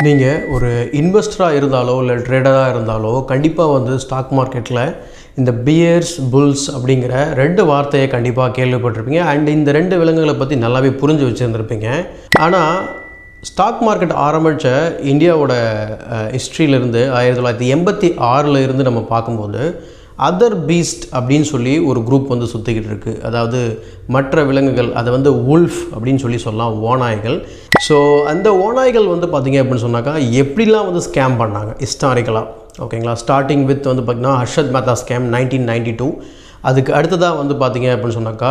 நீங்கள் ஒரு இன்வெஸ்டராக இருந்தாலோ இல்லை ட்ரேடராக இருந்தாலோ கண்டிப்பாக வந்து ஸ்டாக் மார்க்கெட்டில் இந்த பியர்ஸ் புல்ஸ் அப்படிங்கிற 2 வார்த்தையை கண்டிப்பாக கேள்விப்பட்டிருப்பீங்க. அண்ட் இந்த 2 விலங்குகளை பற்றி நல்லாவே புரிஞ்சு வச்சுருந்துருப்பீங்க. ஆனால் ஸ்டாக் மார்க்கெட் ஆரம்பித்த இந்தியாவோட ஹிஸ்ட்ரியிலேருந்து 1986 இருந்து நம்ம பார்க்கும்போது அதர் பீஸ்ட் அப்படின்னு சொல்லி ஒரு குரூப் வந்து சுற்றிக்கிட்டு இருக்குது. அதாவது மற்ற விலங்குகள், அதை வந்து உல்ஃப் அப்படின்னு சொல்லலாம், ஓநாய்கள். ஸோ அந்த ஓநாய்கள் வந்து பார்த்திங்க அப்படின்னு சொன்னாக்கா எப்படிலாம் வந்து ஸ்கேம் பண்ணாங்க ஹிஸ்டாரிக்கலாக, ஓகேங்களா. ஸ்டார்டிங் வித் வந்து பார்த்திங்கன்னா ஹர்ஷத் மேத்தா ஸ்கேம் 1992. அதுக்கு அடுத்ததாக வந்து பார்த்திங்க அப்படின்னு சொன்னாக்கா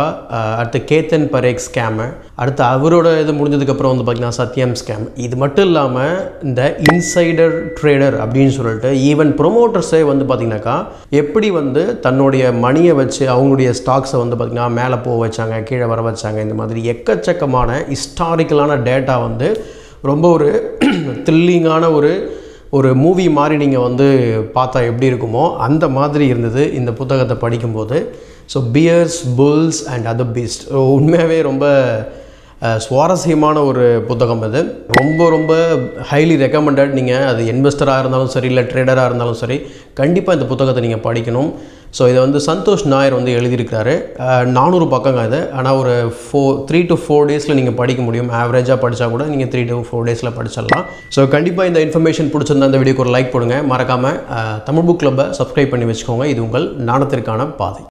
அடுத்து கேத்தன் பரேக் ஸ்கேமு, அடுத்து அவரோட இது முடிஞ்சதுக்கப்புறம் வந்து பார்த்திங்கன்னா சத்யம் ஸ்கேம். இது மட்டும் இல்லாமல் இந்த இன்சைடர் ட்ரேடர் அப்படின்னு சொல்லிட்டு ஈவன் ப்ரொமோட்டர்ஸே வந்து பார்த்திங்கனாக்கா எப்படி வந்து தன்னுடைய மணியை வச்சு அவங்களுடைய ஸ்டாக்ஸை வந்து பார்த்திங்கன்னா மேலே போக வச்சாங்க, கீழே வர வச்சாங்க. இந்த மாதிரி எக்கச்சக்கமான ஹிஸ்டாரிக்கலான டேட்டா வந்து ரொம்ப ஒரு த்ரில்லிங்கான ஒரு மூவி மாதிரி நீங்கள் வந்து பார்த்தா எப்படி இருக்குமோ அந்த மாதிரி இருந்தது இந்த புத்தகத்தை படிக்கும்போது. So bears bulls and other beast உண்மையாகவே ரொம்ப சுவாரஸ்யமான ஒரு புத்தகம். இது ரொம்ப ரொம்ப ஹைலி ரெக்கமெண்டட். நீங்கள் அது இன்வெஸ்டராக இருந்தாலும் சரி இல்லை ட்ரேடராக இருந்தாலும் சரி கண்டிப்பாக இந்த புத்தகத்தை நீங்கள் படிக்கணும். ஸோ இதை வந்து சந்தோஷ் நாயர் வந்து எழுதியிருக்கிறாரு. 400 பக்கங்க இது. ஆனால் ஒரு 3 to 4 டேஸில் நீங்கள் படிக்க முடியும். ஆவரேஜாக படித்தா கூட நீங்கள் 3 to 4 டேஸில் படிச்சிடலாம். ஸோ கண்டிப்பாக இந்த இன்ஃபர்மேஷன் பிடிச்சிருந்தா இந்த வீடியோக்கு ஒரு லைக் போடுங்க. மறக்காமல் தமிழ் புக் கிளப்பை சப்ஸ்கிரைப் பண்ணி வச்சுக்கோங்க. இது உங்கள் ஞானத்திற்கான பாதை.